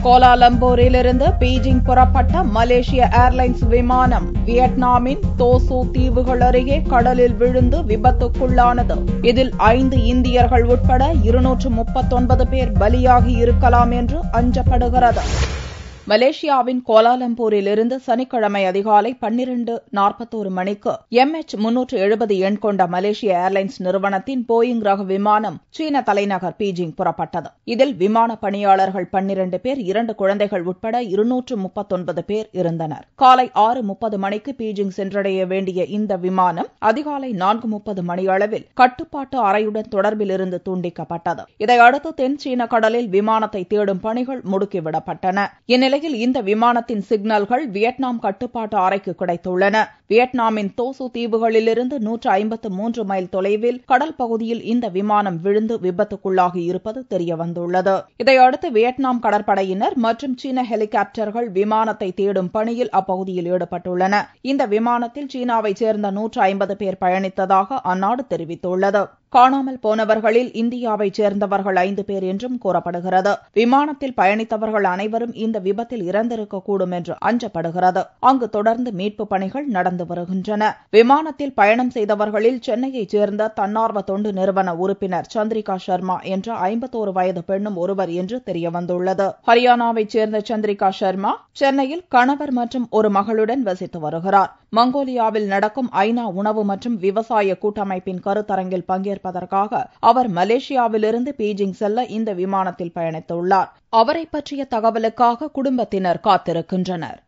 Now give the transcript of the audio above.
கோலாலம்பூரிலிருந்து Beijing புறப்பட்ட மலேசிய airlines விமானம் வியட்நாமின் தோசு தீவுகள் அருகே கடலில் விழுந்து விபத்துக்குள்ளானது. இதில் 5 இந்தியர்கள் உட்பட 239 பேர் பலியாகி இருக்கலாம் என்று அஞ்சப்படுகிறது. மலேசியாவின் கோலாலம்பூரிலிருந்து சனிக்கிழமை அதிகாலை 12:41 மணிக்கு MH370 எண் கொண்ட மலேசிய ஏர்லைன்ஸ் நிறுவனத்தின் போயிங் ரக விமானம் சீன தலைநகர் பீஜிங் புறப்பட்டது. இதில் விமான பணியாளர்கள் 12 பேர், 2 குழந்தைகள் உட்பட 239 பேர் இருந்தனர். காலை 6:30 மணிக்கு பீஜிங் சென்றடைய வேண்டிய இந்த விமானம் அதிகாலை 4:30 மணியளவில் கட்டுப்பாட்டு அறையுடன் தொடர்பில் இருந்து துண்டிக்கப்பட்டது. இதையடுத்து தென் சீன கடலில் விமானத்தை தேடும் பணிகள் முடுக்கிவிடப்பட்டன. இந்த விமானத்தின் சிக்னல்கள் வியட்நாம் கட்டுப்பாட்டு அறைக்கு கிடைத்துள்ளன. வியட்நாமின் தோசு தீவுகளிலிருந்து 153 மைல் தொலைவில் கடல் பகுதியில் இந்த விமானம் விழுந்து விபத்துக்குள்ளாகி இருப்பது தெரியவந்துள்ளது. இதையடுத்து வியட்நாம் கடற்படையினர் மற்றும் சீன ஹெலிகாப்டர்கள் விமானத்தை தேடும் பணியில் அப்பகுதியில் ஈடுபட்டுள்ளன. இந்த விமானத்தில் சீனாவைச் சேர்ந்த 150 பேர் பயணித்ததாக அந்நாடு தெரிவித்துள்ளது. காணாமல் போனவர்களில் இந்தியாவைச் சேர்ந்தவர்கள் 5 பேர் என்றும் கூறப்படுகிறது. விமானத்தில் பயணித்தவர்கள் அனைவரும் இந்த விபத்தில் இறந்திருக்கக்கூடும் என்று அஞ்சப்படுகிறது. அங்கு தொடர்ந்து மீட்புப் பணிகள் நடந்து வருகின்றன. விமானத்தில் பயணம் செய்தவர்களில் சென்னையைச் சேர்ந்த தன்னார்வ தொண்டு நிறுவன உறுப்பினர் சந்திரிகா சர்மா என்ற 51 வயது பெண்ணும் ஒருவர் என்று தெரியவந்துள்ளது. ஹரியானாவைச் சேர்ந்த சந்திரிகா சர்மா சென்னையில் கணவர் மற்றும் ஒரு மகளுடன் வசித்து வருகிறார். மங்கோலியாவில் நடக்கும் ஐநா உணவு மற்றும் விவசாய கூட்டமைப்பின் கருத்தரங்கில் பங்கேற்பதற்காக அவர் மலேசியாவிலிருந்து பீஜிங் செல்ல இந்த விமானத்தில் பயணித்துள்ளார். அவரை பற்றிய தகவலுக்காக குடும்பத்தினர் காத்திருக்கின்றனர்.